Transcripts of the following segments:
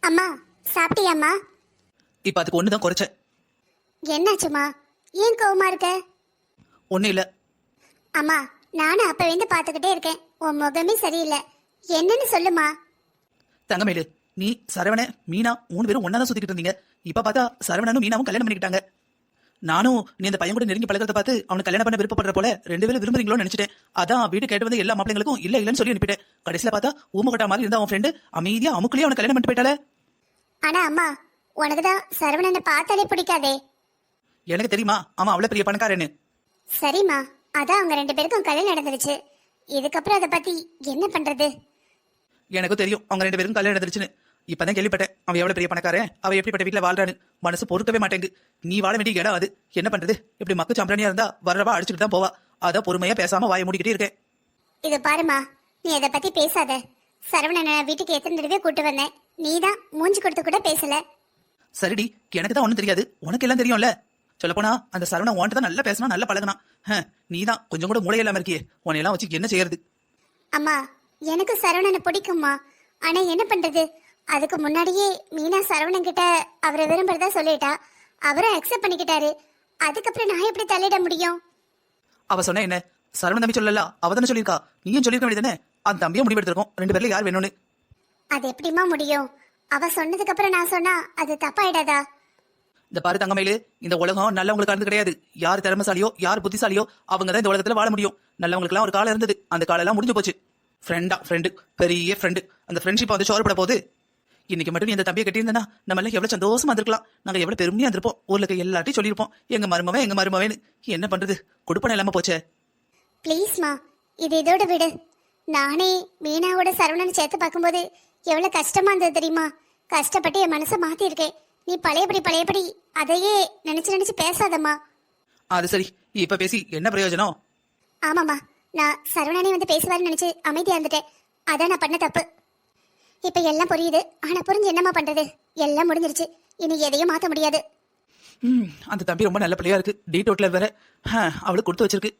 அம்மா சாப்பிட்டியாம்மா? இப்ப அதுக்கு ஒண்ணுதான் குறைச்ச. என்னாச்சுமா? ஏன் கோவமா இருக்க? ஒண்ணு இல்ல. அம்மா நானும் அப்ப வந்து பாத்துக்கிட்டே இருக்கேன், உன் முகமே சரியில்லை. என்னன்னு சொல்லுமா. தங்கமேலு, நீ சரவண மீனா 3 பேரும் ஒன்னா தான் சுத்திக்கிட்டு இருந்தீங்க. இப்ப பார்த்தா சரவணனும் மீனாவும் கல்யாணம் பண்ணிக்கிட்டாங்க. நானும் நீ அந்த பையன் கூட நெருங்கி பழகிறத பார்த்து அவனுக்கு கல்யாணம் பண்ண விருப்பப்படுற போல 2 பேரும் விரும்புறீங்களோன்னு நினைச்சிட்டேன். அதான் வீடு கேட்டு வந்து எல்லா மாப்பிள்ளைங்களுக்கும் இல்ல இல்லன்னு சொல்லி அனுப்பிட்டேன். கடைசியில பார்த்தா ஊமகட்டா மாதிரி இருந்தா அவன் ஃப்ரெண்டு அமைதியா அமுக்குலயே அவனை கல்யாணம் பண்ணிட்டு போயிட்டாலே. ஆனா அம்மா, உனக்குதான் சரவணனை பார்த்தாலே பிடிக்காதே. எனக்கு தெரியுமா அவன் அவ்வளவு பெரிய பணக்காரன்னு. சரிம்மா, அதான் அவங்க 2 பேருக்கும் கல்யாணம் நடந்துருச்சு. இதுக்கப்புறம் அதை பத்தி என்ன பண்றது? எனக்கும் தெரியும் அவங்க 2 பேரும் கல்யாணம் நடந்துருச்சுன்னு. இப்பதான் கேள்விப்பட்டேன் அவன் எவ்வளவு பெரிய பணக்காரன், அவ எப்படிப்பட்ட வீட்டுல வாழ்றான்னு. மனசு பொறுக்கவே மாட்டேங்கு. நீ வாழ வேண்டிய இடம் அது. என்ன பண்றது? இப்படி மக்கு சாம்பிராணியா இருந்தா வர்றவா அடிச்சுட்டு தான் போவா. அதான் பொறுமையா பேசாம வாய மூடிக்கிட்டே இருக்கேன். இது பாருமா, நீ அதை பத்தி பேசாத. சரவணனை வீட்டுக்கு எத்தனை தடவை கூட்டு வந்தேன், நீதான் மூஞ்சி கொடுத்து கூட பேசல. சரிடி, எனக்கு தான் ஒண்ணும் தெரியாது, உனக்கு எல்லாம் தெரியும்ல. சொல்லப்போனா அந்த சரவணன் உன்கிட்ட தான் நல்லா பேசினா நல்லா பழகினா. நீ தான் கொஞ்சம் கூட மூளை இல்லாம இருக்கியே. உன்னையெல்லாம் வச்சு என்ன செய்யறது? அம்மா, எனக்கு சரவணனை பிடிக்கும்மா. ஆனா என்ன பண்றது? அதுக்கு முன்னாடியே மீனா சரவணன் கிட்ட அவரை விரும்புறதா சொல்லிட்டா. அவரும் அக்செப்ட் பண்ணிக்கிட்டாரு. அதுக்கப்புறம் நான் எப்படி தலையிட முடியும்? அவ சொன்ன என்ன? சரவணன் தம்பி சொல்லல, அவ தானே சொல்லியிருக்கா. நீயும் சொல்லிருக்க வேண்டியதானே? அந்த தம்பியை முடிவெடுத்திருக்கோம். 2 பேர்ல யார் வேணும்னு. அது எப்படிமா முடியும்? அவ சொன்னதுக்கு அப்புறம் நான் சொன்னா அது தப்பாயிடாதா? இந்த பாரு தங்கமயிலு, இந்த உலகம் நல்லவங்களுக்கு இருந்து கிடையாது. யார் திறமைசாலியோ யார் புத்திசாலியோ அவங்க தான் இந்த உலகத்துல வாழ முடியும். நல்லவங்களுக்கு எல்லாம் ஒரு காலம் இருந்தது, அந்த காலம் எல்லாம் முடிஞ்சு போச்சு. ஃப்ரெண்டு பெரிய ஃப்ரெண்டு. அந்த ஃப்ரெண்ட்ஷிப் வந்து சோறுபட போகுது. இன்னைக்கு மட்டும் நீ இந்த தம்பியை கட்டியிருந்தா நம்ம எல்லாம் எவ்வளவு சந்தோஷமா இருந்திருக்கலாம். நாங்க எவ்வளவு பெருமையா இருந்திருப்போம். ஊர்ல எல்லாத்தையும் சொல்லியிருப்போம், எங்க மருமவேன்னு. என்ன பண்றது? கொடுப்பன இல்லாம போச்சே. ப்ளீஸ்மா, இது இதோட விடு. நானே மீனாவோட சரவணன் சேர்த்து பார்க்கும்போது எவ்வளவு கஷ்டமா இருந்தது தெரியுமா? கஷ்டப்பட்டு என் மனசை மாத்திருக்கேன். நீ பழையபடி அதையே நினைச்சு பேசாதம்மா. அது சரி, இப்ப பேசி என்ன பிரயோஜனம்? ஆமாம்மா, நான் சரவணனே வந்து பேசுவாருன்னு நினைச்சு அமைதியா இருந்துட்டேன். அதான் நான் பண்ண தப்பு. இப்ப எல்லாம் புரியுது. ஆனா புரிஞ்சு என்னம்மா பண்றது? எல்லாம் முடிஞ்சிருச்சு. இனி எதையும் மாத்த முடியாது. அந்த தம்பி ரொம்ப நல்ல பிள்ளையா இருக்கு. டி டோட்ல வேற அவளுக்கு கொடுத்து வச்சிருக்கு.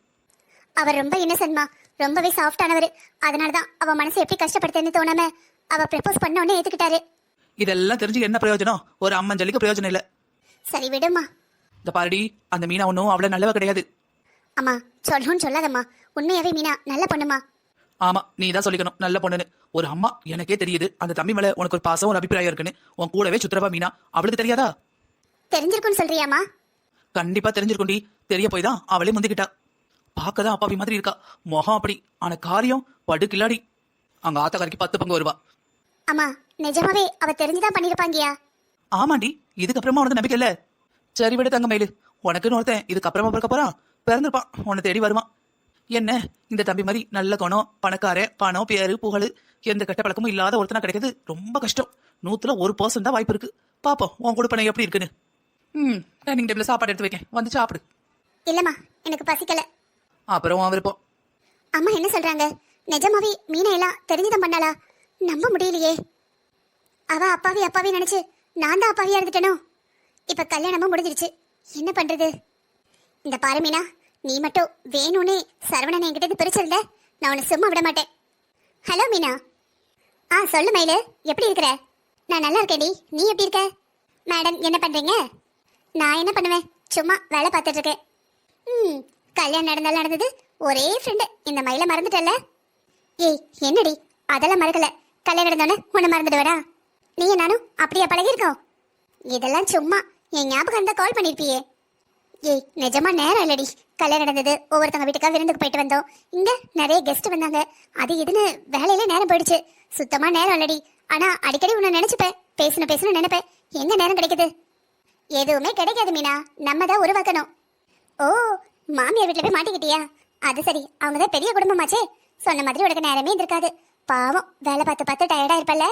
அவர் ரொம்ப இன்னசென்ட்மா, ரொம்பவே சாஃப்டானவர். அதனாலதான் அவ மனசை எப்படி கஷ்டப்படுத்தேன்னு தோணாம அவ ப்ரப்போஸ் பண்ண உடனே ஏத்துக்கிட்டாரு. இதெல்லாம் தெரிஞ்சு என்ன பிரயோஜனம்? ஒரு அம்மஞ்சலிக்கு பிரயோஜனம் இல்ல. சரி விடுமா. இந்த பாருடி, அந்த மீனா ஒன்னும் அவ்வளவு நல்லவ கிடையாது. அம்மா சொல்லணும்னு சொல்லாதம்மா. உண்மையாவே மீனா நல்ல பொண்ணுமா. ஆமா, நீ தான் சொல்லிக்கணும் நல்ல பொண்ணுன்னு. ஒரு அம்மா எனக்கே தெரியுது அந்த தம்பி மேல உனக்கு ஒரு பாசம் ஒரு அபிப்பிராயம் இருக்குன்னு. உன் கூடவே சுத்துறவா மீனா, அவளுக்கு தெரியாதா? தெரிஞ்சிருக்குன்னு சொல்றியாமா? கண்டிப்பா தெரிஞ்சிருக்குண்டி. தெரிய போய் தான் அவளே முந்திக்கிட்டா. பாக்கதான் அப்பாவி மாதிரி இருக்கா, முகம் அப்படி. ஆனா காரியம் படு கில்லாடி. அங்க ஆத்தக்காரிக்கு 10 பங்கு வருவா. அம்மா நிஜமாவே அவ தெரிஞ்சுதான் பண்ணிருப்பாங்கயா? ஆமாண்டி, இதுக்கப்புறமா உனக்கு நம்பிக்கை இல்ல. சரி விட தங்கமயிலு, உனக்குன்னு ஒருத்தன் இதுக்கப்புறமா பிறக்க போறான். பிறந்திருப்பான், உன்னை தேடி வருவான். என்ன இந்த தம்பி மாதிரி நல்ல குணம், பணக்கார, பணம், பேரு, புகழ், எந்த கெட்ட பழக்கமும் இல்லாத ஒருத்தனா கிடைக்கிறது ரொம்ப கஷ்டம். 100ல 1% தான் வாய்ப்பு இருக்கு. பாப்போம் உன் கொடுப்பனை எப்படி இருக்குன்னு. டைனிங் டேபிள்ல சாப்பாடு எடுத்து வைக்கேன், வந்து சாப்பிடு. இல்லம்மா, எனக்கு பசிக்கல. அப்புறம் உன் விருப்பம். அம்மா என்ன சொல்றாங்க? நிஜமாவே மீனா எல்லாம் தெரிஞ்சுதான் பண்ணாளா? நம்ப முடியலையே. அவ அப்பாவி நினைச்சு நான் தான் அப்பாவியா இருந்துட்டேனோ? இப்ப கல்யாணமும் முடிஞ்சிருச்சு. என்ன பண்றது? இந்த பாரு மீனா, நீ மட்டும் வேணும்னே சரவணன் என்கிட்ட இருந்து பிரிச்சிருந்த நான் உன்னை சும்மா விட மாட்டேன். ஹலோ மீனா. சொல்லு மயிலு, எப்படி இருக்கிற? நான் நல்லா இருக்கேன்டி, நீ எப்படி இருக்க? மேடம் என்ன பண்றீங்க? நான் என்ன பண்ணுவேன், சும்மா வேலை பார்த்துட்டு இருக்கேன். கல்யாணம் நடந்தது ஒரே ஃப்ரெண்டு. இந்த மயில மறந்துட்டல? ஏய் என்னடி, அதெல்லாம் மறக்கல. கல்யாணம் நடந்தோன்னு உன்னை மறந்துடுவேடா? நீங்க நானும் அப்படியே பழகிருக்கோம். இதெல்லாம் சும்மா என் ஞாபகம் இருந்தா கால் பண்ணிருப்பியே. ஏய் நிஜமா நேரம் இல்லடி. கல்யாணம் நடந்தது, ஒவ்வொருத்தவங்க வீட்டுக்கா விருந்துக்கு போயிட்டு வந்தோம். இங்க நிறைய கெஸ்ட் வந்தாங்க, அது இதுன்னு வேலையில நேரம் போயிடுச்சு. சுத்தமா நேரம் இல்லடி. ஆனா அடிக்கடி உன்னை நினைச்சுப்பேன், பேசணும் நினைப்பேன். எங்க நேரம் கிடைக்குது? எதுவுமே கிடைக்காது மீனா, நம்ம தான் உருவாக்கணும். ஓ, மாமியார் வீட்டுல போய் மாட்டிக்கிட்டியா? அது சரி, அவங்கதான் பெரிய குடும்பமாச்சே. சொன்ன மாதிரி உனக்கு நேரமே இருக்காது. பாவம், வேலை பார்த்து டயர்டா இருப்பல்ல?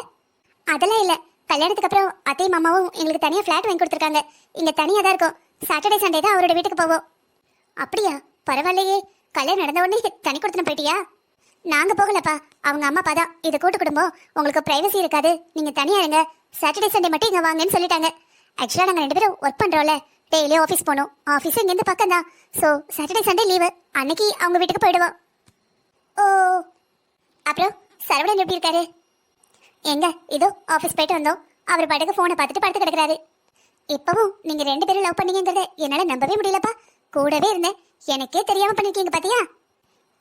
அதெல்லாம் இல்ல, கல்யாணத்துக்கு அப்புறம் அத்தையும் மாமாவும் எங்களுக்கு தனியா பிளாட் வாங்கி கொடுத்துருக்காங்க. இங்க தனியா தான் இருக்கும். சாட்டர்டே சண்டே தான் அவரோட வீட்டுக்கு போவோம். அப்படியா? பரவாயில்லையே. கல்யாணம் நடந்த உடனே தனி கொடுத்துன போயிட்டியா? நாங்க போகலப்பா, அவங்க அம்மா அப்பா தான். இது கூட்டு குடும்பம், உங்களுக்கு பிரைவசி இருக்காது, நீங்க தனியா இருங்க, சாட்டர்டே சண்டே மட்டும் இங்க வாங்கன்னு சொல்லிட்டாங்க. ஆக்சுவலா நாங்க 2 பேரும் ஒர்க் பண்றோம்ல, டெய்லி ஆஃபீஸ் போகணும். ஆஃபீஸ் இங்கேருந்து பக்கம் தான். ஸோ சாட்டர்டே சண்டே லீவு, அன்னைக்கு அவங்க வீட்டுக்கு போயிடுவோம். ஓ, அப்புறம் சரவணன் எப்படி இருக்காரு? எங்க இதோ ஆஃபீஸ் போயிட்டு வந்தோம். அவர் பாட்டுக்கு போனை பார்த்துட்டு படுத்து கிடக்குறாரு. இப்பவும் நீங்க 2 பேரும் லவ் பண்ணீங்கங்கறத என்னால நம்பவே முடியலப்பா. கூடவே இருந்தேன், எனக்கே தெரியாம பண்ணிருக்கீங்க பாத்தியா?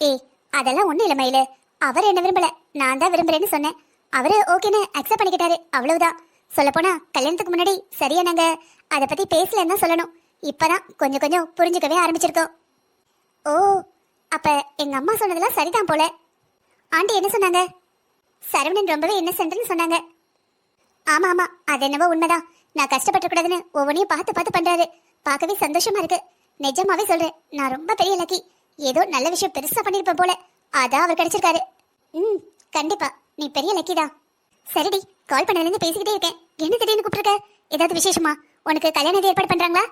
ஏய், அதெல்லாம் ஒண்ணும் இல்ல மயிலு. அவர் என்ன விரும்பல, நான் தான் விரும்புறேன்னு சொன்னேன். அவரு ஓகேன்னு அக்செப்ட் பண்ணிக்கிட்டாரு, அவ்வளவுதான். சொல்லப்போனா கல்யாணத்துக்கு முன்னாடி சரியா நாங்க அதை பத்தி பேசலன்னு தான் சொல்லணும். இப்பதான் கொஞ்சம் கொஞ்சம் புரிஞ்சுக்கவே ஆரம்பிச்சிருக்கோம். ஓ, அப்ப எங்க அம்மா சொன்னதெல்லாம் சரிதான் போல. ஆண்டி என்ன சொன்னாங்க? சரவணன் ரொம்பவே இன்னசென்ட்னு சொன்னாங்க. ஆமா ஆமா, அது என்னவோ உண்மைதான். நான் கஷ்டப்பட்டுக்கூடாதுன்னு ஒவ்வொன்றையும் பார்த்து பார்த்து பண்றாரு. பார்க்கவே சந்தோஷமா இருக்கு. நிஜமாவே சொல்றேன், நான் ரொம்ப பெரிய லக்கி. ஏதோ நல்ல விஷயம் பெருசா பண்ணிருப்பேன் போல, அதான் அவர் கிடைச்சிருக்காரு. கண்டிப்பா நீ பெரிய லக்கி தான். சரிடி, கால் பண்ணதுலேருந்து பேசிக்கிட்டே இருக்கேன். என்ன திடீர்னு கூப்பிட்டுருக்க? ஏதாவது விசேஷமா? உனக்கு கல்யாணம் ஏற்பாடு பண்றாங்களா?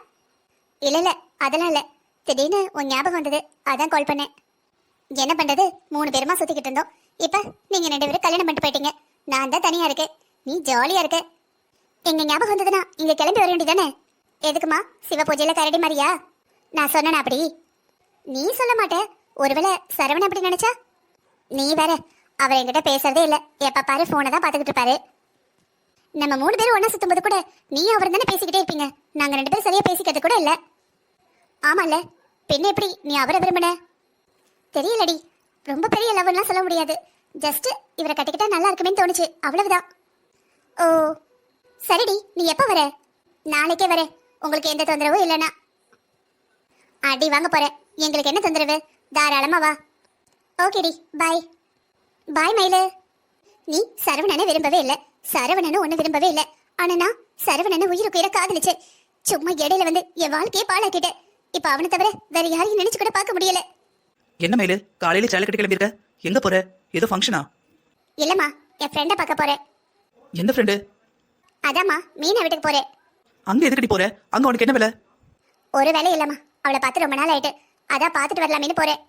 இல்ல இல்ல, அதெல்லாம் இல்ல. திடீர்னு உன் ஞாபகம் வந்தது, அதான் கால் பண்ணேன். என்ன பண்றது, 3 பேருமா சுத்திக்கிட்டு இருந்தோம். இப்ப நீங்க 2 பேரும் கல்யாணம் பண்ணிட்டு போயிட்டீங்க. நான் தான் தனியா இருக்கேன். நீ ஜாலியா இருக்க. எங்க ஞாபகம் வந்ததுன்னா இங்க கிளம்பி வர வேண்டியதானே? எதுக்குமா, சிவ பூஜையில கரடி மாதிரியா? நான் சொன்னேன் அப்படி? நீ சொல்ல மாட்ட. ஒருவேளை சரவணன் அப்படி நினைச்சா? நீ வேற, அவர் என்கிட்ட பேசுறதே இல்ல. எப்ப பாரு போனை தான் பாத்துக்கிட்டு இருப்பாரு. நம்ம 3 பேரும் ஒன்னா சுத்தும் போது கூட நீ அவர் தானே பேசிக்கிட்டே இருப்பீங்க. நாங்க 2 பேரும் சரியா பேசிக்கிறது கூட இல்ல. ஆமால, பின்ன எப்படி நீ அவரை விரும்பின? தெரியலடி, ரொம்ப பெரிய லவ்லாம் சொல்ல முடியாது. ஜஸ்ட் இவரை கட்டிக்கிட்டா நல்லா இருக்குமேன்னு தோணுச்சு, அவ்வளவுதான். ஓ சரிடி, நீ எப்ப வர? நாளைக்கே வரேன், உங்களுக்கு எந்த தொந்தரவும் இல்லைன்னா. அடி வாங்க போறேன், எங்களுக்கு என்ன தொந்தரவு? தாராளமா வா. ஓகேடி, பாய். பாய் மயிலு. நீ சரவணனை விரும்பவே இல்லை, சரவணனும் ஒண்ணு விரும்பவே இல்லை. ஆனா நான் சரவணனை உயிருக்கு உயிரை காதலிச்சேன். சும்மா இடையில வந்து என் வாழ்க்கையை பாழாக்கிட்டேன். இப்ப அவனை தவிர வேற யாரையும் நினைச்சு கூட பார்க்க முடியல. என்ன மயிலு, காலையில சேலக்கட்டி கிளம்பிருக்க? எங்க போற? ஏதோ ஃபங்க்ஷனா? இல்லம்மா, என் ஃப்ரெண்ட பார்க்க போறேன். எந்த ஃப்ரெண்டு? அதாம்மா, மீனா வீட்டுக்கு போறேன். அங்க எதுக்கடி போற? அங்க உனக்கு என்ன வேலை? ஒரு வேலை இல்லம்மா, அவளை பார்த்து ரொம்ப நாள் ஆயிட்டு, அதான் பார்த்துட்டு வரலாமேன்னு போறேன்.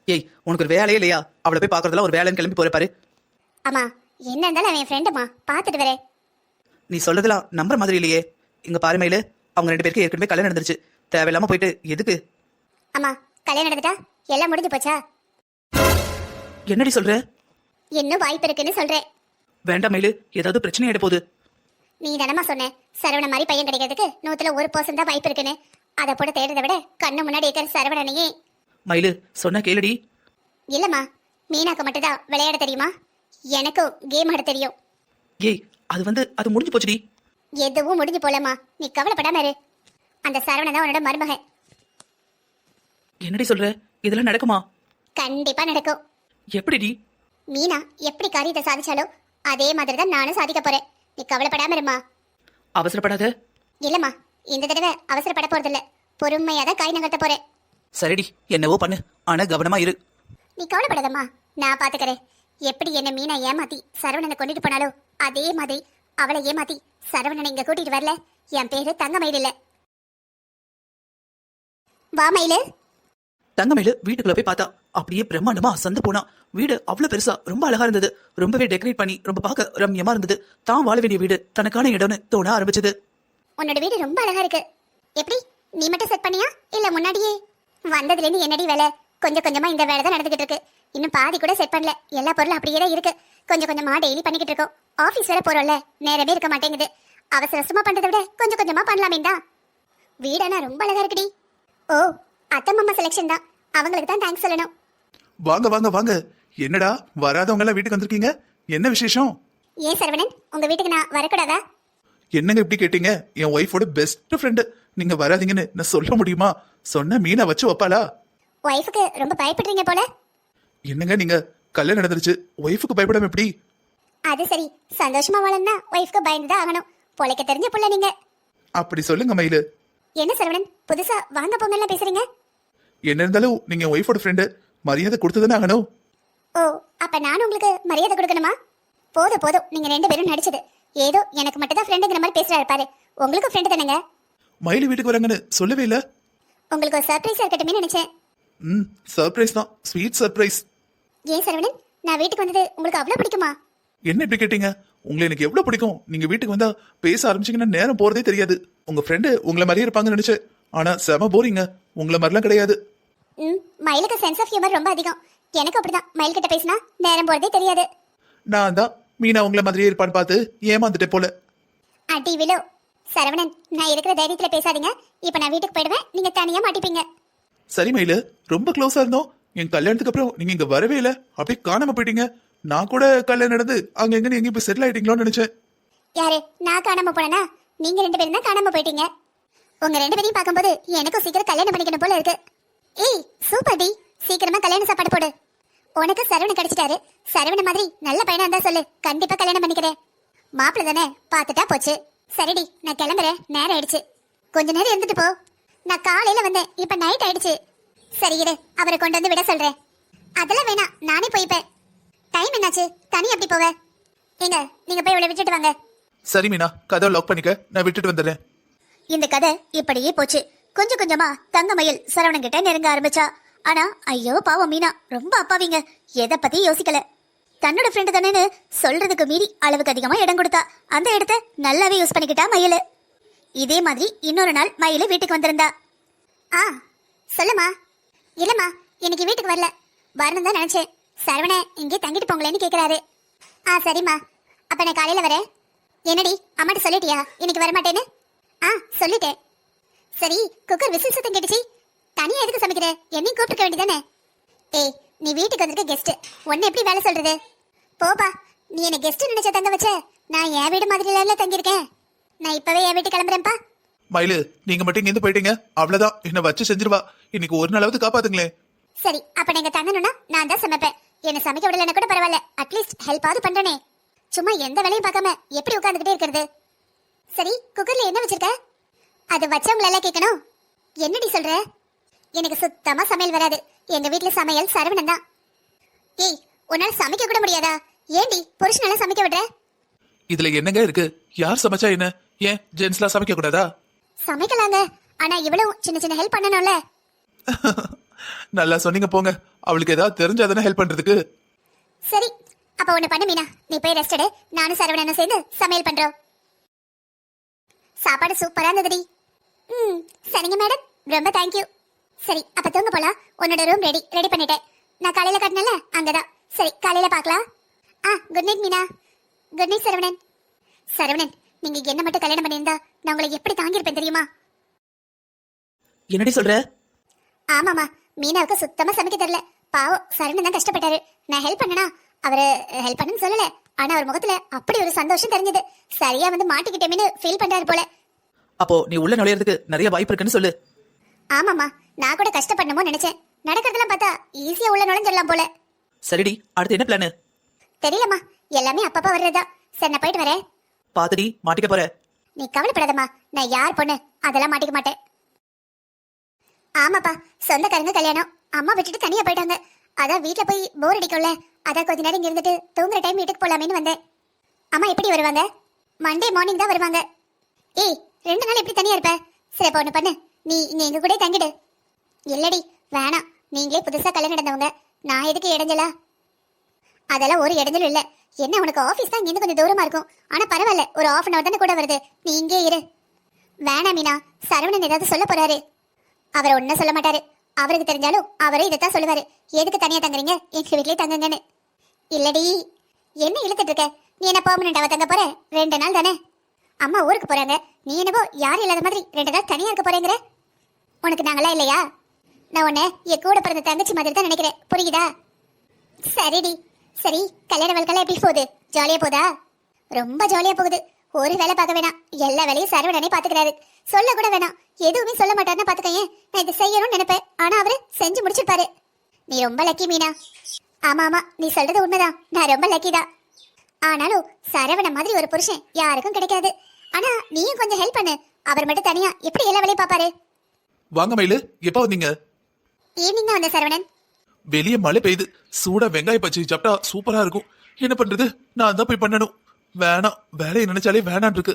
ஏய், உனக்கு ஒரு வேலையே இல்லையா? அவளை போய் பாக்குறதுல ஒரு வேலைன்னு கிளம்பி போற பாரு. அம்மா, என்ன இருந்தாலும் அவன் என் ஃப்ரெண்டுமா, பார்த்துட்டு வரேன். நீ சொல்றதெல்லாம் நம்புற மாதிரி இல்லையே. இங்க பாரு மயிலு, அவங்க 2 பேருக்கு ஏற்கனவே கல்யாணம் நடந்துருச்சு. தேவையில்லாம போயிட்டு எதுக்கு? அம்மா, கல்யாணம் நடந்துட்டா எல்லாம் முடிஞ்சு போச்சா? என்னடி சொல்ற? இன்னும் வாய்ப்பு இருக்குன்னு சொல்றேன். வேண்டாம் மயிலு, ஏதாவது பிரச்சனை ஆயிட போகுது. நீ தானமா சொன்ன சரவண மாதிரி பையன் கிடைக்கிறதுக்கு 100% தான் வாய்ப்பு இருக்குன்னு. அதை போட தேடுறதை விட கண்ணு முன்னாடி இருக்கிற சரவணனையே. மயிலு, சொன்ன கேளுடி. இல்லம்மா, மீனாக்கு மட்டும் தான் விளையாட தெரியுமா? எனக்கும் கேம் ஆட தெரியும். ஏய், அது முடிஞ்சு போச்சுடி. எதுவும் முடிஞ்சு போலமா, நீ கவலைப்படாம இரு. அந்த சரவணன் தான் உன்னோட மருமகன். என்னடி சொல்ற? இதெல்லாம் நடக்குமா? கண்டிப்பா நடக்கும். எப்படிடி? மீனா எப்படி காரியத்தை சாதிச்சாலோ அதே மாதிரி தான் நானும் சாதிக்க போறேன். நீ கவலைப்படாம இருமா. அவசரப்படாத. இல்லம்மா, இந்த தடவை அவசரப்பட போறது இல்ல, பொறுமையா தான் காய் நகர்த்த போறேன். சரிடி, என்னவோ பண்ணு, ஆனா கவனமா இரு. நீ கவலைப்படாதம்மா, நான் பாத்துக்கிறேன். எப்படி என்ன மீனா ஏமாத்தி சரவணனை கொண்டுட்டு போனாலோ அதே மாதிரி அவளை ஏமாத்தி சரவணனை இங்க கூட்டிட்டு வரல. என் பேரு தங்கமயில் இல்ல. வா மயிலு. தங்கமயிலு வீட்டுக்குள்ள போய் பார்த்தா அப்படியே பிரம்மாண்டமா அசந்து போனா. வீடு அவ்வளவு பெருசா ரொம்ப அழகா இருந்தது. ரொம்பவே டெக்கரேட் பண்ணி ரொம்ப பார்க்க ரம்யமா இருந்தது. தான் வாழ வேண்டிய வீடு தனக்கான இடம்னு தோண ஆரம்பிச்சது. உன்னோட வீடு ரொம்ப அழகா இருக்கு. எப்படி நீ மட்டும் செட் பண்ணியா இல்ல முன்னாடியே? வந்ததுல இருந்து என்னடி வேலை? கொஞ்சம் கொஞ்சமா இந்த வேலை தான் நடந்துகிட்டு இருக்கு. இன்னும் பாதி கூட செட் பண்ணல. எல்லா பொருளும் அப்படியே தான் இருக்கு. கொஞ்சம் கொஞ்சமா டெய்லி பண்ணிக்கிட்டு இருக்கோம். ஆபீஸ் வேற போறோம்ல, நேரமே இருக்க மாட்டேங்குது. அவசர அவசரமா பண்றதை விட கொஞ்சம் கொஞ்சமா பண்ணலாமே தான். வீடானா ரொம்ப அழகா இருக்குடி. ஓ, அத்தை மாமா செலெக்ஷன் தான், அவங்களுக்கு தான் தேங்க்ஸ் சொல்லணும். வாங்க வாங்க வாங்க. என்னடா வராதவங்க எல்லாம் வீட்டுக்கு வந்திருக்கீங்க? என்ன விசேஷம்? ஏன் சரவணன், உங்க வீட்டுக்கு நான் வரக்கூடாதா? என்னங்க இப்படி கேட்டீங்க? என் ஒய்ஃபோட பெஸ்ட் ஃப்ரெண்டு, நீங்க வராதீங்கன்னு நான் சொல்ல முடியுமா? சொன்ன மீனை வச்சு வைப்பாளா? ஒய்ஃபுக்கு ரொம்ப பயப்படுறீங்க போல. என்னங்க நீங்க, கல்யாணம் நடந்துருச்சு, ஒய்ஃபுக்கு பயப்படாம எப்படி? அது சரி, சந்தோஷமா வாழணும்னா ஒய்ஃப்க்கு பயந்துதான் ஆகணும். பொழைக்க தெரிஞ்ச புள்ள நீங்க. அப்படி சொல்லுங்க மயிலு. என்ன சரவணன், புதுசா வாங்க போங்க எல்லாம் பேசுறீங்க? என்ன இருந்தாலும் நீங்க ஒய்ஃபோட ஃப்ரெண்டு, மரியாதை கொடுத்துதானே ஆகணும். ஓ, அப்ப நானும் உங்களுக்கு மரியாதை கொடுக்கணுமா? போதும் போதும், நீங்க 2 பேரும் நடிச்சது. ஏதோ எனக்கு மட்டும் தான் ஃப்ரெண்டுங்கிற மாதிரி பேசுறாரு பாரு. உங்களுக்கு ஃப்ரெண்டு தானேங்க. மயிலு வீட்டுக்கு வராங்கன்னு சொல்லவே இல்ல. உங்களுக்கு ஒரு சர்ப்ரைஸ் இருக்கட்டுமே நினைச்சேன். சர்ப்ரைஸ் தான், ஸ்வீட் சர்ப்ரைஸ். ஏன் சரவணன், நான் வீட்டுக்கு வந்தது உங்களுக்கு அவ்வளவு பிடிக்குமா? என்ன இப்படி கேட்டீங்க? உங்களை எனக்கு எவ்வளவு பிடிக்கும். நீங்க வீட்டுக்கு வந்தா பேச ஆரம்பிச்சீங்கன்னா நேரம் போறதே தெரியாது. உங்க ஃப்ரெண்டு உங்களை மாதிரியே இருப்பாங்கன்னு நினைச்சேன். ஆனா செம போறீங்க, உங்களை மாதிரிலாம் கிடையாது. மயிலுக்கு சென்ஸ் ஆஃப் ஹியூமர் ரொம்ப அதிகம். எனக்கு அப்படிதான், மயில் கிட்ட பேசினா நேரம் போறதே தெரியாது. நான் தான் மீனா உங்களை மாதிரியே இருப்பான்னு பார்த்து ஏமாந்துட்டே போல. அடி விழு. சரவணன், நான் இருக்கிற தைரியத்துல பேசாதீங்க. இப்ப நான் வீட்டுக்கு போயிடுவேன், நீங்க தனியா மாட்டிப்பீங்க. சரி மயிலு, ரொம்ப க்ளோஸா இருந்தோம். என் கல்யாணத்துக்கு அப்புறம் நீங்க இங்க வரவே இல்ல, அப்படியே காணாம போயிட்டீங்க. நான் கூட கல்யாணம் நடந்து அங்க எங்க எங்கேயும் போய் செட்டில் ஆயிட்டீங்களோன்னு நினைச்சேன். யாரு, நான் காணாம போனேனா? நீங்க 2 பேரும் தான் காணாம போயிட்டீங்க. உங்க 2 பேரையும் பார்க்கும்போது எனக்கும் சீக்கிரம் கல்யாணம் பண்ணிக்கணும் போல இருக்கு. ஏய் சூப்பர் டி, சீக்கிரமா கல்யாண சாப்பாடு போடு. உனக்கு சரவணன் கிடைச்சிட்டாரு. சரவணன் மாதிரி நல்ல பையனா இருந்தா சொல்லு, கண்டிப்பா கல்யாணம் பண்ணிக்கிறேன். மாப்பிள்ள தானே, பார்த்துட்டா போச்சு. சரிடி, நான் கிளம்புறேன், நேரம் ஆயிடுச்சு. கொஞ்ச நேரம் இருந்துட்டு போ. நான் காலையில வந்தேன், இப்ப நைட் ஆயிடுச்சு. சரி இரு, அவரை கொண்டு வந்து விட சொல்றேன். அதெல்லாம் வேணாம், நானே போய்ப்பேன். டைம் என்னாச்சு, தனி எப்படி போவ? ஏங்க, நீங்க போய் இவளை விட்டுட்டு வாங்க. சரி மீனா, கதவை லாக் பண்ணிக்க, நான் விட்டுட்டு வந்துடுறேன். இந்த கதை இப்படியே போச்சு. கொஞ்சம் கொஞ்சமா தங்கமயில் சரவணன் கிட்ட நெருங்க ஆரம்பிச்சா. ஆனா ஐயோ பாவம் மீனா ரொம்ப அப்பாவிங்க, எதை பத்தி யோசிக்கல. தன்னோட ஃப்ரெண்டு தானேன்னு சொல்றதுக்கு மீறி அளவுக்கு அதிகமா இடம் கொடுத்தா. அந்த இடத்த நல்லாவே யூஸ் பண்ணிக்கிட்டா மயிலு. இதே மாதிரி இன்னொரு நாள் மயிலு வீட்டுக்கு வந்திருந்தா. சொல்லுமா. இல்லம்மா, இன்னைக்கு வீட்டுக்கு வரல. வரணும் தான் நினைச்சேன். சரவண இங்கே தங்கிட்டு போங்களேன்னு கேக்குறாரு. சரிம்மா, அப்ப நான் காலையில வரேன். என்னடி, அம்மாட்ட சொல்லிட்டியா இன்னைக்கு வரமாட்டேன்னு? சொல்லிட்டேன். சரி, குக்கர் விசில் சத்தம் கேட்டுச்சு. தனியா எதுக்கு சமைக்கிற? என்னையும் கூப்பிட்டுக்க வேண்டியதானே? ஏய், நீ வீட்டுக்கு வந்திருக்க கெஸ்ட், உன்னை எப்படி வேலை சொல்றது? போப்பா, நீ என்ன கெஸ்ட் நினைச்ச தங்க வச்ச. நான் என் வீடு மாதிரி எல்லாம் தங்கியிருக்கேன். நான் இப்பவே என் வீட்டு கிளம்புறேன்ப்பா. மயிலு, நீங்க மட்டும் இங்க இருந்து போயிட்டீங்க, அவ்வளவுதான். என்ன வச்சு செஞ்சிருவா. இன்னைக்கு ஒரு நாளாவது காப்பாத்துங்களேன். சரி, அப்ப நீங்க தங்கணும்னா நான் தான் சமைப்பேன். என்ன சமைக்க விடலன்னா கூட பரவாயில்ல, அட்லீஸ்ட் ஹெல்ப்பாவது பண்றேனே. சும்மா எந்த வேலையும் பார்க்காம எப்படி உட்கார்ந்துகிட்டே இருக்கிறது? சரி, குக்கர்ல என்ன வச்சிருக்க? அது வச்சவங்கள எல்லாம் கேட்கணும். என்னடி சொல்ற? எனக்கு சுத்தமா சமையல் வராது. எங்க வீட்டுல சமையல் சரவணன் தான். ஏய், உன்னால சமைக்க கூட முடியாதா? ஏண்டி புருஷனால சமைக்க விடுற? இதுல என்னங்க இருக்கு? யார் சமைச்சா என்ன? ஏன் ஜென்ஸ்லாம் சமைக்க கூடாதா? சமைக்கலாங்க, ஆனா இவ்வளவு சின்ன சின்ன ஹெல்ப் பண்ணணும்ல. நல்லா சொன்னீங்க போங்க. அவளுக்கு ஏதாவது தெரிஞ்சாதானே ஹெல்ப் பண்றதுக்கு. சரி, அப்ப ஒண்ணு பண்ணு மீனா, நீ போய் ரெஸ்ட் எடு. நானும் சரவணனும் சேர்ந்து சமையல் பண்றோம். சாப்பாடு சூப்பரா இருந்ததுடி. சரிங்க மேடம், ரொம்ப தேங்க்யூ. சரி, அப்ப தூங்க போலாம். உன்னோட ரூம் ரெடி பண்ணிட்டேன். நான் காலையில கட்டினல அங்கதான். சரி, காலையில பார்க்கலாம். Good night Meena. Good night Saravanan. Saravanan, நீங்க என்ன மட்டும் கல்யாணம் பண்ணியிருந்தா நான் உங்களை எப்படி தாங்கியிருப்பேன் தெரியுமா? என்னடி சொல்ற? ஆமாமா, மீனாவுக்கு சுத்தமா சமைக்க தெரியல. பாவம், சரவணன் தான் கஷ்டப்பட்டாரு. நான் ஹெல்ப் பண்ணனா, அவரு ஹெல்ப் பண்ணுன்னு சொல்லல. ஆனா அவர் முகத்துல அப்படி ஒரு சந்தோஷம் தெரிஞ்சது. சரியா வந்து மாட்டிக்கிட்டேன்னு ஃபீல் பண்றாரு போல. அப்போ நீ உள்ள நுழையறதுக்கு நிறைய வாய்ப்பு இருக்குன்னு சொல்லு. ஆமாமா, நான் கூட கஷ்டப்படணுமோ நினைச்சேன். நடக்கிறதெல்லாம் பார்த்தா ஈஸியா உள்ள நுழைஞ்சிடலாம் போல. சரிடி, அடுத்து என்ன பிளானு? தெரியலம்மா, எல்லாமே அப்பப்பா வர்றதா. சரி, நான் போயிட்டு வரேன். பாத்துடி, மாட்டிக்க போற. நீ கவலைப்படாதம்மா, நான் யார் பொண்ணு அதெல்லாம் மாட்டிக்க மாட்டேன். ஆமாப்பா, சொந்தக்காரங்க கல்யாணம், அம்மா விட்டுட்டு தனியா போயிட்டாங்க. அதான் வீட்டுல போய் போர் அடிக்கும்ல, அதான் கொஞ்ச நேரம் இங்க இருந்துட்டு தூங்குற டைம் வீட்டுக்கு போலாமேன்னு வந்தேன். அம்மா எப்படி வருவாங்க? மண்டே மார்னிங் தான் வருவாங்க. ஏய், 2 நாள் எப்படி தனியா இருப்ப? சரி, அப்ப ஒண்ணு பண்ணு, நீ இங்க எங்க கூட தங்கிடு. இல்லடி, வேணாம். நீங்களே புதுசா கல்யாணம் நடந்தவங்க, நான் எதுக்கு இடைஞ்சலா? அதெல்லாம் ஒரு இடைஞ்சலும் இல்ல. என்ன, உனக்கு ஆபீஸ் தான் இங்க கொஞ்சம் தூரமா இருக்கும். ஆனா பரவாயில்ல, ஒரு 1/2 hour தானே கூட வருது. நீ இங்கே இரு. வேணாம் மீனா, சரவணன் ஏதாவது சொல்ல போறாரு. அவர் ஒன்னும் சொல்ல மாட்டாரு. அவருக்கு தெரிஞ்சாலும் அவரே இதைத்தான் சொல்லுவாரு, எதுக்கு தனியா தங்குறீங்க, எங்க வீட்லயே தங்குங்கன்னு. இல்லடி, என்ன இழுத்துட்டு இருக்க? நீ என்ன பெர்மனண்டாவா தங்க போற? 2 நாள் தானே. அம்மா ஊருக்கு போறாங்க, நீ என்னவோ யாரும் இல்லாத மாதிரி 2 நாள் தனியா இருக்க போறேங்கிற. உனக்கு நாங்களாம் இல்லையா? நான் உன்னை என் கூட பிறந்த தங்கச்சி மாதிரி தான் நினைக்கிறேன், புரியுதா? சரிடி. சரி, கல்யாண வாழ்க்கைலாம் எப்படி போகுது? ஜாலியா போதா? ரொம்ப ஜாலியா போகுது. ஒரு வேலை பார்க்க வேணாம், எல்லா வேலையும் சரவணனே பாத்துக்கிறாரு. சொல்ல கூட வேணாம், எதுவுமே சொல்ல மாட்டாருன்னு பாத்துக்கேன். நான் இது செய்யணும்னு நினைப்பேன், ஆனா அவரு செஞ்சு முடிச்சிருப்பாரு. நீ ரொம்ப லக்கி மீனா. ஆமா, நீ சொல்றது உண்மைதான், நான் ரொம்ப லக்கி தான். ஆனாலும் சரவண மாதிரி ஒரு புருஷன் யாருக்கும் கிடைக்காது. ஆனா நீயும் கொஞ்சம் ஹெல்ப் பண்ணு. அவர் மட்டும் தனியா எப்படி எல்லா வேலையும் பாப்பாரு? வாங்க மயிலு, எப்ப வந்தீங்க? ஈவினிங் தான் வந்த சரவணன். வெளியே மழை பெய்யுது, சூடா வெங்காய பச்சை சாப்பிட்டா சூப்பரா இருக்கும். என்ன பண்றது, நான் தான் போய் பண்ணணும். வேணாம், வேலையை நினைச்சாலே வேணான் இருக்கு.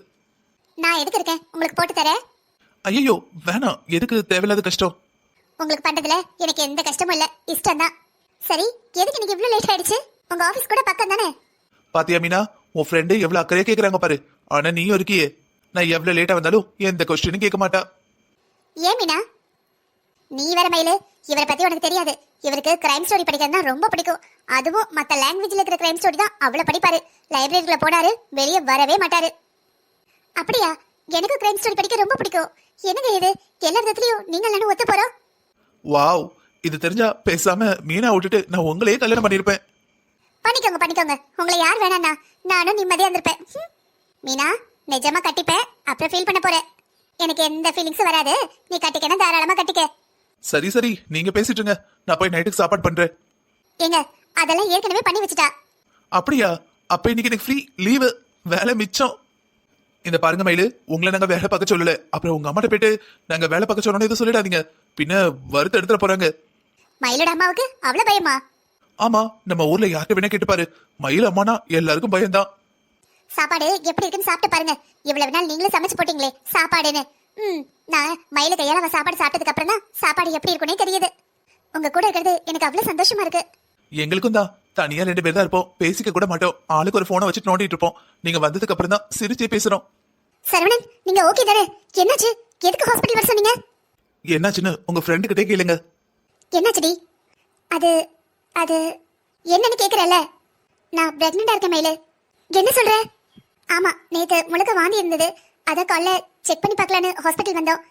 நான் எதுக்கு இருக்கேன், உங்களுக்கு போட்டு தரேன். ஐயோ வேணாம், எதுக்கு தேவையில்லாத கஷ்டம்? உங்களுக்கு பண்றதுல எனக்கு எந்த கஷ்டமும் இல்ல, இஷ்டம் தான். சரி, எதுக்கு இன்னைக்கு இவ்வளவு லேட் ஆயிடுச்சு? உங்க ஆபீஸ் கூட பக்கம் தானே. பாத்தியா மீனா, உன் ஃப்ரெண்டு எவ்வளவு அக்கறையா கேக்குறாங்க பாரு. ஆனா நீயும் இருக்கியே, நான் எவ்வளவு லேட்டா வந்தாலும் எந்த கொஸ்டினும் கேட்க மாட்டா. ஏன் மீனா? நீ வேற மயிலு, இவரை பத்தி உனக்கு தெரியாது. இவருக்கு கிரைம் ஸ்டோரி படிக்கிறதுனா ரொம்ப பிடிக்கும். அதுவும் மத்த லாங்குவேஜ்ல இருக்கிற கிரைம் ஸ்டோரி தான் அவ்வளவு படிப்பாரு. லைப்ரரிக்குள்ள போனாரு, வெளியே வரவே மாட்டாரு. அப்படியா? எனக்கு கிரைம் ஸ்டோரி படிக்க ரொம்ப பிடிக்கும். என்னங்க இது, எல்லா விதத்துலயும் நீங்கள் நானும் ஒத்து போறோம். வாவ், இது தெரிஞ்சா பேசாம மீனா விட்டுட்டு நான் உங்களையே கல்யாணம் பண்ணிருப்பேன். பண்ணிக்கோங்க பண்ணிக்கோங்க, உங்களை யார் வேணாண்ணா, நானும் நிம்மதியா இருந்திருப்பேன். மீனா, நிஜமா கட்டிப்பேன், அப்புறம் ஃபீல் பண்ண போறேன். எனக்கு எந்த ஃபீலிங்ஸும் வராது. நீ கட்டிக்கனா தாராளமா கட்டிக்க. சரி சரி, நீங்க பேசிட்டு இருங்க, நான் போய் நைட்டுக்கு சாப்பாடு பண்றேன். ஏங்க, அதெல்லாம் ஏற்கனவே பண்ணி வச்சுட்டா. அப்படியா? அப்ப இன்னைக்கு எனக்கு ஃப்ரீ லீவு, வேலை மிச்சம். இந்த பாருங்க மயிலு, உங்களை நாங்க வேலை பார்க்க சொல்லல. அப்புறம் உங்க அம்மாட்ட போயிட்டு நாங்க வேலை பார்க்க சொன்னோன்னு எதுவும் சொல்லிடாதீங்க, பின்ன வருத்த எடுத்துட போறாங்க. மயிலோட அம்மாவுக்கு அவ்வளவு பயமா? ஆமா, நம்ம ஊர்ல யார்கிட்ட வேணா கேட்டு பாரு, மயில் அம்மானா எல்லாருக்கும் பயம்தான். சாப்பாடு எப்படி இருக்குன்னு சாப்பிட்டு பாருங்க. இவ்வளவு நாள் நீங்களே சமைச்சு போட்டீங்களே சாப்பாடுன்னு. நான் மயில கையால அவ சாப்பாடு சாப்பிட்டதுக்கு அப்புறம் தான் சாப்பாடு எப்படி இருக்குன்னே தெரியுது. உங்க கூட இருக்கிறது எனக்கு அவ்வளவு சந்தோஷமா இருக்கு. எங்களுக்கும் தான். தனியா 2 பேர் தான் இருப்போம், பேசிக்க கூட மாட்டோம். ஆளுக்கு ஒரு போனை வச்சுட்டு நோண்டிட்டு இருப்போம். நீங்க வந்ததுக்கு அப்புறம் தான் சிரிச்சே பேசுறோம். சரவணன், நீங்க ஓகே தானே? என்னாச்சு? எதுக்கு ஹாஸ்பிடல் வர சொன்னீங்க? என்னாச்சுன்னு உங்க ஃப்ரெண்டு கிட்டே கேளுங்க. என்னாச்சுடி? அது அது என்னன்னு கேக்குறல்ல. நான் பிரெக்னெண்டா இருக்கேன் மயிலு. என்ன சொல்ற? ஆமா, நேத்து முழுக்க வாந்தி இருந்தது. அத காலைல செக் பண்ணி பார்க்கலான்னு ஹாஸ்பிடல் வந்தோம்.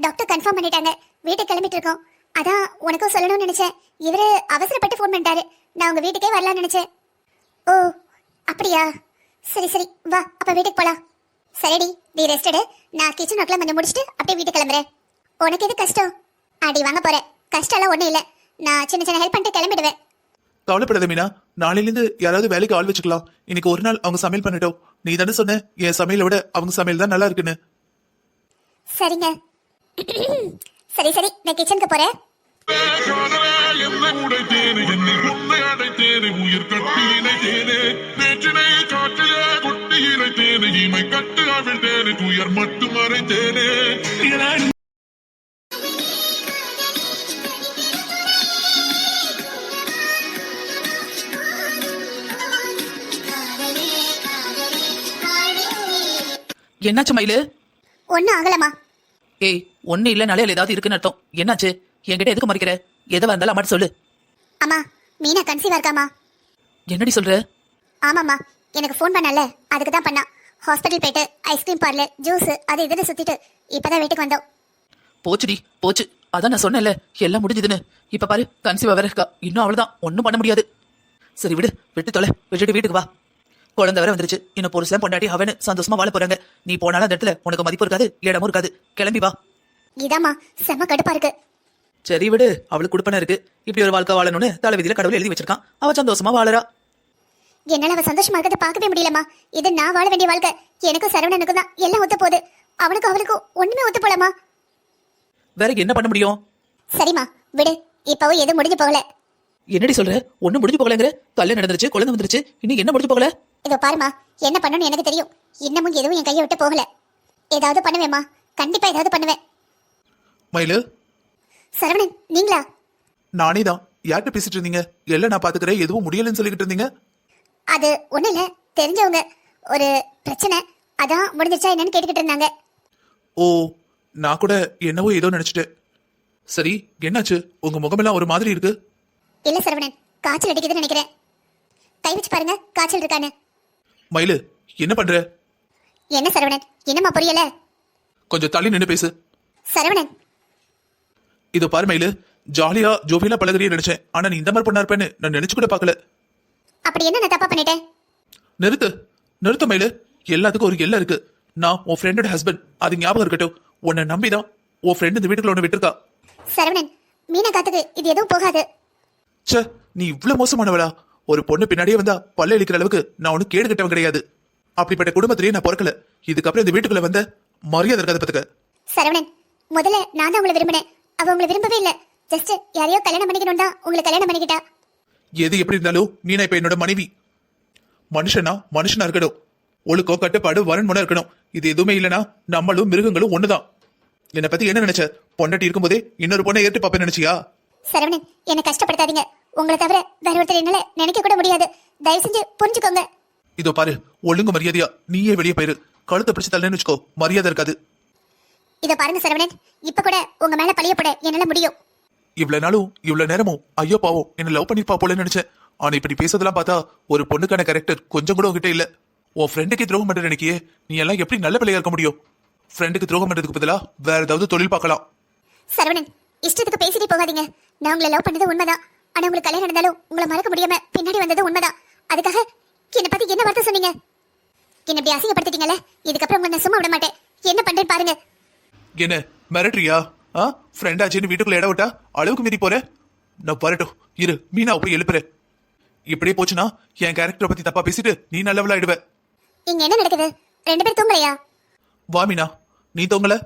டாக்டர் கன்ஃபார்ம் பண்ணிட்டாங்க. வீட்டுக்கு கிளம்பிட்டு இருக்கோம். அதான் உனக்கும் சொல்லணும்னு நினைச்சேன். இவரு அவசரப்பட்டு ஃபோன் பண்ணிட்டாரு. நான் உங்க வீட்டுக்கே வரலாம்னு நினைச்சேன். ஓ அப்படியா? சரி சரி, வா அப்ப வீட்டுக்கு போலாம். சரிடி, நீ ரெஸ்ட் எடு. நான் கிச்சன் ஒர்க்லாம் கொஞ்சம் முடிச்சுட்டு அப்படியே வீட்டுக்கு கிளம்புறேன். உனக்கு எது கஷ்டம்? அடி வாங்க போறேன். கஷ்டம் எல்லாம் ஒண்ணும் இல்ல. நான் சின்ன சின்ன ஹெல்ப் பண்ணிட்டு கிளம்பிடுவேன். கவலைப்படாத மீனா, நாளையில இருந்து யாராவது வேலைக்கு ஆள் வச்சுக்கலாம். இன்னைக்கு ஒரு நாள் அவங்க சமையல் பண்ணிட்டோம். நீ தானே சொன்ன என் சமையலை விட அவங்க சமையல் தான் நல்லா இருக்குன்னு. சரிங்க. சரி சரி, நான் கிச்சனுக்கு போறேன். உயிர் கட்டியினை தேனே நேற்றினை காற்றிலே கொட்டியினை தேனே இமை கட்டு அவிழ்ந்தேனே துயர் மட்டும் மறைந்தேனே. என்னாச்சு மயிலு? ஒன்னும் ஆகலமா. ஏய், ஒண்ணு இல்லைனாலே ஏதாவது இருக்குன்னு அர்த்தம். என்னாச்சு? என்கிட்ட எதுக்கு மறைக்கிற? எதை வந்தாலும் அம்மாட்ட சொல்லு. அம்மா, மீனா கன்சீவா இருக்காமா. என்னடி சொல்ற? ஆமாம்மா, எனக்கு ஃபோன் பண்ணல, அதுக்கு தான் பண்ணா. ஹாஸ்பிட்டல் போயிட்டு ஐஸ்கிரீம் பார்லர் ஜூஸ் அது இதுன்னு சுத்திட்டு இப்பதான் வீட்டுக்கு வந்தோம். போச்சுடி போச்சு. அதான் நான் சொன்னேன்ல, எல்லாம் முடிஞ்சதுன்னு. இப்ப பாரு, கன்சீவா வேற இருக்கா. இன்னும் அவ்வளவுதான், ஒன்னும் பண்ண முடியாது. சரி விடு, விட்டு தொலை, விட்டுட்டு வீட்டுக்கு வா. குழந்தை வேற வந்துருச்சு. இன்னும் புருஷன் பொண்டாட்டி அவனு சந்தோஷமா வாழ போறாங்க. நீ போனாலும் அந்த இடத்துல உனக்கு மதிப்பு இருக்காது, இடமும் இருக்காது. கிளம்பி வா. இதாம்மா செம்ம கடுப்பா இருக்கு. சரி விடு, அவளுக்கு குடுப்பன இருக்கு. இப்படி ஒரு வாழ்க்கை வாழணும்னு தலைவிதியில கடவுள் எழுதி வச்சிருக்கான். அவ சந்தோஷமா வாழறா. என்னால அவ சந்தோஷமா இருக்கிறத பார்க்கவே முடியலம்மா. இது நான் வாழ வேண்டிய வாழ்க்கை. எனக்கும் சரவணனுக்கும் தான் எல்லாம் ஒத்து போகுது. அவனுக்கும் அவளுக்கும் ஒண்ணுமே ஒத்து போலமா. வேற என்ன பண்ண முடியும்? சரிம்மா விடு, இப்பவும் எதுவும் முடிஞ்சு போகல. என்னடி சொல்ற? ஒண்ணும் முடிஞ்சு போகலங்கிற? கல்யாணம் நடந்துருச்சு, குழந்தை வந்துருச்சு, இன்னும் என்ன முடிஞ்சு போகல? இதோ பாருமா, என்ன பண்ணணும்னு எனக்கு தெரியும். இன்னமும் எதுவும் என் கையை விட்டு போகல. ஏதாவது பண்ணுவேம்மா, கண்டிப்பா ஏதாவது பண்ணுவேன். மயிலு, சரவணன் நீங்களா? நானே தான். யார்கிட்ட பேசிட்டு இருந்தீங்க? எல்லாம் நான் பாத்துக்கிறேன், எதுவும் முடியலன்னு சொல்லிக்கிட்டு இருந்தீங்க. அது ஒண்ணு இல்ல, தெரிஞ்சவங்க ஒரு பிரச்சனை, அதான் முடிஞ்சிருச்சா என்னன்னு கேட்டுக்கிட்டு இருந்தாங்க. ஓ, நான் கூட என்னவோ ஏதோ நினைச்சிட்டேன். சரி, என்னாச்சு? உங்க முகமெல்லாம் ஒரு மாதிரி இருக்கு. இல்ல சரவணன், காய்ச்சல் அடிக்குதுன்னு நினைக்கிறேன். கை வச்சு பாருங்க, காய்ச்சல் இருக்கான்னு. மயிலு, என்ன பண்ற? என்ன சரவணன், என்னம்மா புரியல? கொஞ்சம் தள்ளி நின்னு பேசு. சரவணன், இதோ பாரு மயிலு, ஜாலியா ஜோவியலா பழகுறிய நினைச்சேன். ஆனா நீ இந்த மாதிரி பண்ணா இருப்பேன்னு நான் நினைச்சு கூட பாக்கல. அப்படி என்ன நான் தப்பா பண்ணிட்டேன்? நிறுத்து நிறுத்து மயிலு, எல்லாத்துக்கும் ஒரு எல்லை இருக்கு. நான் உன் ஃப்ரெண்டோட ஹஸ்பண்ட், அது ஞாபகம் இருக்கட்டும். உன்னை நம்பிதான் உன் ஃப்ரெண்ட் இந்த வீட்டுக்குள்ள ஒண்ணு விட்டுருக்கா. சரவணன், மீனா காத்துக்கு இது எதுவும் போகாது. ச்சே, நீ இவ்வளவு மோசமானவளா? ஒரு பொண்ணு பின்னாடியே வந்தா பல்ல இழிக்கிற அளவுக்கு நான் ஒன்னும் கேடு கட்டவன் கிடையாது. அப்படிப்பட்ட குடும்பத்திலேயே நான் பிறக்கல. இதுக்கப்புறம் இந்த வீட்டுக்குள்ள வந்த மரியாதை இருக்காத பத்துக்க. சரவணன், முதல்ல நான் தான் உங்களை விரும்பினேன். அவ உங்களை விரும்பவே இல்ல. ஜஸ்ட் யாரையோ கல்யாணம் பண்ணிக்கணும் தான் உங்களை கல்யாணம் பண்ணிக்கிட்டா. எது எப்படி இருந்தாலும் மீனா இப்ப என்னோட மனைவி. மனுஷனா மனுஷனா இருக்கணும். ஒழுக்கம் கட்டுப்பாடு வரன்முறை இருக்கணும். இது எதுவுமே இல்லைன்னா நம்மளும் மிருகங்களும் ஒண்ணுதான். என்னை பத்தி என்ன நினைச்ச? பொண்டாட்டி இருக்கும்போதே இன்னொரு பொண்ணை ஏற்று பாப்பேன் நினைச்சியா? சரவணன், என்னை கஷ்டப்படுத்தாதீங்க. உங்களை தவிர வேற ஒருத்தர் என்னால நினைக்க கூட முடியாது. தயவு செஞ்சு புரிஞ்சுக்கோங்க. இதோ பாரு, ஒழுங்கு மரியாதையா நீயே வெளியே போயிரு. கழுத்தை பிடிச்சு தள்ளேன்னு வச்சுக்கோ, மரியாதை இருக்காது. இத பாருங்க சரவணன், இப்ப கூட உங்க மேல பழிய போட என்னால முடியும். இவ்வளவு நாளும் இவ்வளவு நேரமும் ஐயோ பாவம் என்ன லவ் பண்ணிருப்பா போல நினைச்சேன். ஆனா இப்படி பேசுறதெல்லாம் பார்த்தா ஒரு பொண்ணுக்கான கேரக்டர் கொஞ்சம் கூட உங்ககிட்ட இல்ல. உன் ஃப்ரெண்டுக்கு துரோகம் பண்ற நினைக்கியே நீ எல்லாம் எப்படி நல்ல பிள்ளையா இருக்க முடியும்? ஃப்ரெண்டுக்கு துரோகம் பண்றதுக்கு பதிலா வேற ஏதாவது தொழில் பார்க்கலாம். சரவணன், இஷ்டத்துக்கு பேசிட்டு போகாதீங்க. நான் உங்களை லவ் பண்ணது உண்மைதான். ஆனா உங்களுக்கு கல்யாணம் நடந்தாலும் உங்களை மறக்க முடியாம பின்னாடி வந்தது உண்மைதான். அதுக்காக என்னை பத்தி என்ன வார்த்தை சொன்னீங்க? என்ன இப்படி அசிங்கப்படுத்திட்டீங்கல்ல, இதுக்கப்புறம் உங்களை நான் சும்மா விட மாட்டேன். என்ன பண்றேன்னு பாருங்க. என்ன மிரட்டுறியா? ஃப்ரெண்டாச்சின்னு வீட்டுக்குள்ள இட விட்டா அளவுக்கு மீறி போற. நான் வரட்டும் இரு, மீனா போய் எழுப்புறேன். இப்படியே போச்சுன்னா என் கேரக்டரை பத்தி தப்பா பேசிட்டு நீ நல்லவளா ஆயிடுவ. இங்க என்ன நடக்குது? 2 பேரும் தூங்கலையா? வா மீனா, நீ தூங்கல?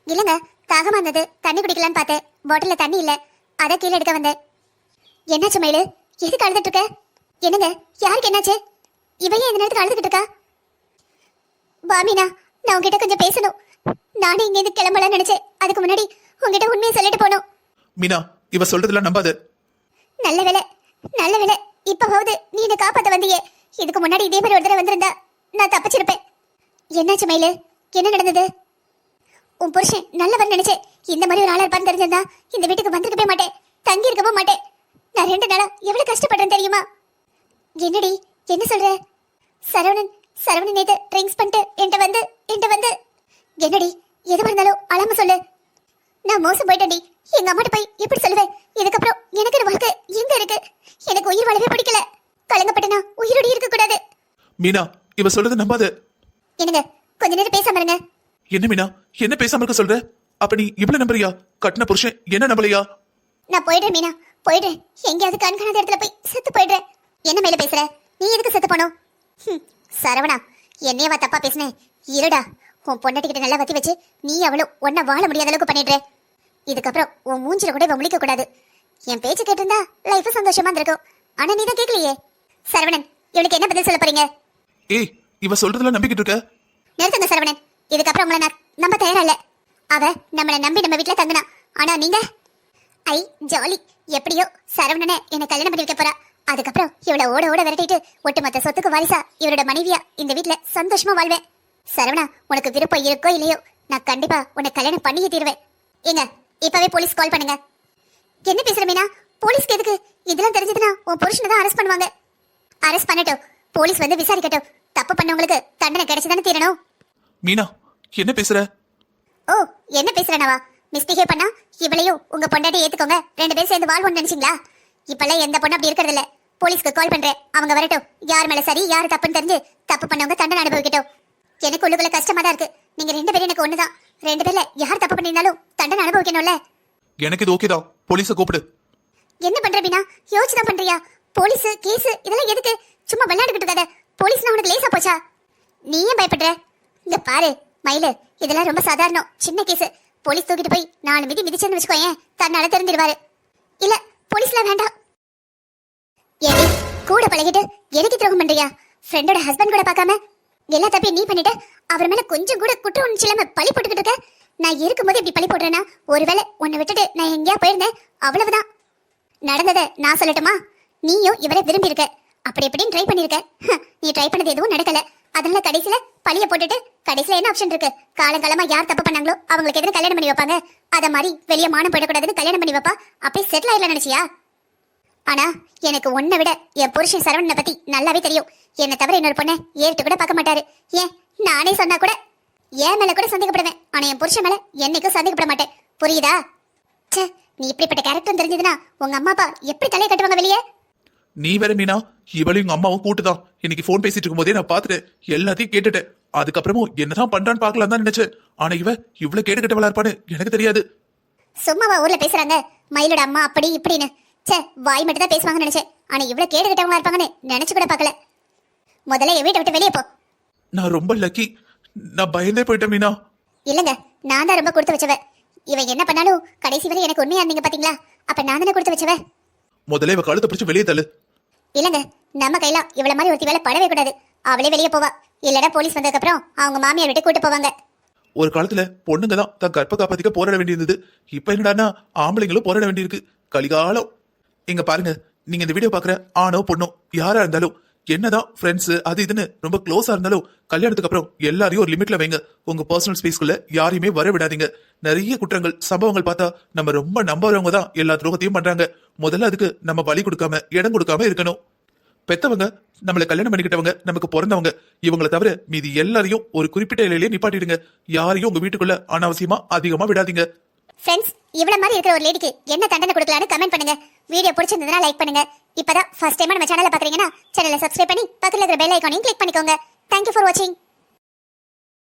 இல்லங்க, தாகமா இருந்தது, தண்ணி குடிக்கலான்னு பார்த்தேன். பாட்டில்ல தண்ணி இல்ல, அத கீழே எடுக்க வந்தேன். என்னாச்சு மயிலு? எதுக்கு அழுதுட்டு இருக்க? என்னங்க, யாருக்கு என்னாச்சு? இவன் ஏன் இந்த நேரத்துக்கு அழுதுகிட்டு இருக்கா? பாமினா, நான் உங்ககிட்ட கொஞ்சம் பேசணும். நானே இங்க இருந்து கிளம்பலாம்னு நினைச்சேன். அதுக்கு முன்னாடி உங்ககிட்ட உண்மையை சொல்லிட்டு போனோம். மீனா, இவ சொல்றதெல்லாம் நம்பாத. நல்ல வேலை, நல்ல வேலை. இப்பவாவது நீ என்ன காப்பாத்த வந்தியே. இதுக்கு முன்னாடி இதே மாதிரி ஒரு தடவை வந்திருந்தா நான் தப்பிச்சிருப்பேன். என்னாச்சு மயிலு? என்ன நடந்தது? உன் புருஷன் நல்லவர் நினைச்சேன். இந்த மாதிரி ஒரு ஆளா இருப்பான்னு தெரிஞ்சிருந்தா இந்த வீட்டுக்கு வந்திருக்கவே மாட்டேன், தங்கி இருக்கவே மாட்டேன். நான் 2 நாளா எவ்வளவு கஷ்டப்படுறேன் தெரியுமா? என்னடி, என்ன சொல்ற? சரவணன் நேத்து ட்ரிங்க்ஸ் பண்ணிட்டு என்கிட்ட வந்து என்னடி, எதுவா இருந்தாலும் அழாம சொல்லு. நான் மோசம் போயிட்டேன்டி. எங்க அம்மாட்ட போய் எப்படி சொல்லுவேன்? இதுக்கப்புறம் எனக்கு வாழ்க்கை எங்க இருக்கு? எனக்கு உயிர் வாழவே பிடிக்கல. கலங்கப்பட்டனா உயிரோடு இருக்க கூடாது. மீனா, இவ சொல்றது நம்பாத. என்னங்க, கொஞ்ச நேரம் பேசாம இருங்க. என்ன மீனா, என்ன பேசாம இருக்க சொல்ற? அப்ப நீ இவ்வளவு நம்புறியா? கட்டின புருஷன் என்ன நம்பலையா? நான் போயிடுறேன் மீனா, போயிடுறேன். எங்கேயாவது கண்காணாத இடத்துல போய் செத்து போயிடுறேன். என்ன மேல பேசுற? நீ எதுக்கு செத்து போனோம்? சரவணா, என்னையவா தப்பா பேசுனேன்? இருடா, உன் பொண்டாட்டிக்கிட்ட நல்லா வத்தி வச்சு நீ அவளும் ஒன்ன வாழ முடியாத அளவுக்கு பண்ணிடுற. இதுக்கப்புறம் உன் மூஞ்சில கூட இவன் முழிக்க கூடாது. என் பேச்சு கேட்டிருந்தா லைஃப் சந்தோஷமா இருந்திருக்கும். ஆனா நீ தான் கேட்கலையே. சரவணன், இவளுக்கு என்ன பதில் சொல்ல போறீங்க? ஏய், இவ சொல்றதெல்லாம் நம்பிக்கிட்டு இருக்க? நிறுத்துங்க சரவணன். இதுக்கப்புறம் உங்களை நான் நம்ப தயாரா இல்ல. அவ நம்மளை நம்பி நம்ம வீட்டுல தங்கினா. ஆனா நீங்க ஐ ஜாலி. எப்படியோ சரவணனை என்ன கல்யாணம் பண்ணி வைக்க போறா. அதுக்கப்புறம் இவளை ஓட ஓட விரட்டிட்டு ஒட்டுமொத்த சொத்துக்கு வாரிசா இவரோட மனைவியா இந்த வீட்டுல சந்தோஷமா வாழ்வேன். சரவணா, உனக்கு விருப்பம் இருக்கோ இல்லையோ, நான் கண்டிப்பா உன்னை கல்யாணம் பண்ணியே தீருவேன். ஏங்க, இப்பவே போலீஸ் கால் பண்ணுங்க. என்ன பேசுற மீனா? போலீஸ்க்கு எதுக்கு? இதெல்லாம் தெரிஞ்சதுன்னா உன் புருஷனை தான் அரெஸ்ட் பண்ணுவாங்க. அரெஸ்ட் பண்ணட்டும், போலீஸ் வந்து விசாரிக்கட்டும். தப்பு பண்ணவங்களுக்கு தண்டனை கிடைச்சுதானே தீரணும். மீனா, என்ன பேசுற? ஓ, என்ன பேசுறனவா? மிஸ்டேக் பண்ணா இவளையும் உங்க பொண்டாட்டி ஏத்துக்கோங்க, 2 பேரும் சேர்ந்து வாழ்வோம்னு நினைச்சீங்களா? இப்பெல்லாம் எந்த பொண்ணு அப்படி இருக்கிறது இல்ல. போலீஸ்க்கு கால் பண்றேன், அவங்க வரட்டும். யார் மேல சரி யாரு தப்புன்னு தெரிஞ்சு தப்பு பண்ணவங்க தண்டனை அனுபவிக்கட்டும். எனக்கு உள்ளுக்குள்ள கஷ்டமா தான் இருக்கு. நீங்க 2 பேரும் எனக்கு ஒண்ணுதான். 2 பேர்ல யார் தப்பு பண்ணிருந்தாலும் தண்டனை அனுபவிக்கணும்ல. எனக்கு இது ஓகேதான், போலீஸை கூப்பிடு. என்ன பண்ற மீனா? யோசிச்சுதான் பண்றியா? போலீஸ் கேஸ் இதெல்லாம் எதுக்கு? சும்மா விளையாண்டுக்கிட்டு இருக்காத. போலீஸ்னா உனக்கு லேசா போச்சா? நீ ஏன் பயப்படுற? இங்க பாரு மயிலு, இதெல்லாம் ரொம்ப சாதாரணம், சின்ன கேஸ். போலீஸ் தூக்கிட்டு போய் 4 மிதி மிதிச்சேன்னு வச்சுக்கோயேன், தன்னால தெரிஞ்சிடுவாரு. இல்ல, போலீஸ்ல வேண்டாம். ஏடி, கூட பழகிட்டு எனக்கு துரோகம் பண்றியா? ஃப்ரெண்டோட ஹஸ்பண்ட் கூட பார்க்காம எல்லா தப்பையும் நீ பண்ணிட்டு அவர் மேல கொஞ்சம் கூட குற்ற உணர்ச்சி இல்லாம பழி போட்டுக்கிட்டு இருக்க. நான் இருக்கும்போது இப்படி பழி போடுறேன்னா, ஒருவேளை உன்னை விட்டுட்டு நான் எங்கேயா போயிருந்தேன், அவ்வளவுதான். நடந்ததை நான் சொல்லட்டுமா? நீயும் இவரை விரும்பி இருக்க, அப்படி எப்படின்னு ட்ரை பண்ணிருக்க. நீ ட்ரை பண்ணது எதுவும் நடக்கல. அதனால கடைசியில பழிய போட்டுட்டு கடைசியில என்ன ஆப்ஷன் இருக்கு? காலங்காலமா யார் தப்பு பண்ணாங்களோ அவங்களுக்கு எதிர கல்யாணம் பண்ணி வைப்பாங்க. அத மாதிரி வெளியே மானம் போயிடக்கூடாதுன்னு கல்யாணம் பண்ணி வைப்பா. அப்படியே செட்டில் ஆயிடலாம் நினைச்சியா? ஆனா எனக்கு உன்னை விட என் புருஷன் சரவணனை பத்தி நல்லாவே தெரியும். என்னை தவிர இன்னொரு பொண்ணை ஏறிட்டு கூட பார்க்க மாட்டாரு. ஏன் நானே சொன்னா கூட என் மேல கூட சந்தேகப்படுவேன். ஆனா என் புருஷன் மேல என்னைக்கும் சந்தேகப்பட மாட்டேன். புரியுதா? சே, நீ இப்படிப்பட்ட கேரக்டர் தெரிஞ்சதுன்னா உங்க அம்மா அப்பா எப்படி தலையை கட்டுவாங்க வெளியே? நீ வேற மீனா, இவளும் எங்க அம்மாவும் கூட்டுதான். இன்னைக்கு போன் பேசிட்டு இருக்கும் போதே நான் பாத்துட்டேன், எல்லாத்தையும் கேட்டுட்டேன். அதுக்கப்புறமும் என்னதான் பண்றான்னு பாக்கலாம் தான் நினைச்சேன். ஆனா இவ்வளவு கேடு கட்டவளா இருப்பான்னு எனக்கு தெரியாது. சும்மாவா ஊர்ல பேசுறாங்க மயிலோட அம்மா அப்படி இப்படின்னு? சே, வாய் மட்டும் தான் பேசுவாங்கன்னு நினைச்சேன். ஆனா இவ்வளவு கேடு கட்டவங்களா இருப்பாங்கன்னு நினைச்சு கூட பாக்கல. முதல்ல என் வீட்டை விட்டு வெளியே போ. நான் ரொம்ப லக்கி, நான் பயந்தே போயிட்டேன் மீனா. இல்லங்க, நான் தான் ரொம்ப கொடுத்து வச்சவ. இவன் என்ன பண்ணாலும் கடைசி வரை எனக்கு உண்மையா இருந்தீங்க பாத்தீங்களா? அப்ப நான் தானே கொடுத்து வச்சவ. முதல்ல இவ கழுத்தை பிடிச்சு வெளியே தள்ளு. இல்லங்க, நம்ம கையில இவ்வளவு மாதிரி ஒருத்தி வேலை படவே கூடாது. அவளே வெளியே போவா. இல்லடா போலீஸ் வந்ததுக்கு அப்புறம் அவங்க மாமியார் விட்டு கூட்டு போவாங்க. ஒரு காலத்துல பொண்ணுங்க தான் தன் கற்ப காப்பாத்திக்க போராட வேண்டியிருந்தது. இப்ப என்னடான்னா ஆம்பளைங்களும் போராட வேண்டியிருக்கு. கலிகாலம். இங்க பாருங்க, நீங்க இந்த வீடியோ பாக்குற ஆணோ பொண்ணோ யாரா இருந்தாலும், என்னதான் ஃப்ரெண்ட்ஸ் அது இதுன்னு ரொம்ப க்ளோஸா இருந்தாலும், கல்யாணத்துக்கு அப்புறம் எல்லாரையும் ஒரு லிமிட்ல வைங்க. உங்க பர்சனல் ஸ்பேஸ்க்குள்ள யாரையுமே வர விடாதீங்க. நிறைய குற்றங்கள் சம்பவங்கள் பார்த்தா நம்ம ரொம்ப நம்புறவங்க தான் எல்லா துரோகத்தையும் பண்றாங்க. முதல்ல அதுக்கு நம்ம வழி கொடுக்காம இடம் கொடுக்காம இருக்கணும். பெத்தவங்க, நம்மள கல்யாணம் பண்ணிக்கிட்டவங்க, நமக்கு பிறந்தவங்க, இவங்களை தவிர மீதி எல்லாரையும் ஒரு குறிப்பிட்ட இலையிலேயே நிப்பாட்டிடுங்க. யாரையும் உங்க வீட்டுக்குள்ள அனாவசியமா அதிகமா விடாதீங்க. ஃப்ரெண்ட்ஸ், இவ்வளவு மாதிரி இருக்கிற ஒரு லேடிக்கு என்ன தண்டனை கொடுக்கலாம்னு கமெண்ட் பண்ணுங்க. வீடியோ பிடிச்சிருந்ததுன்னா லைக் பண்ணுங்க. இப்பதான் ஃபர்ஸ்ட் டைம் நம்ம சேனலை பாக்குறீங்கன்னா சேனலை சப்ஸ்கிரைப் பண்ணி பக்கத்துல இருக்கிற பெல் ஐகானையும் கிளிக் பண்ணிக்கோங்க. தேங்க்யூ ஃபார் வாட்சிங்.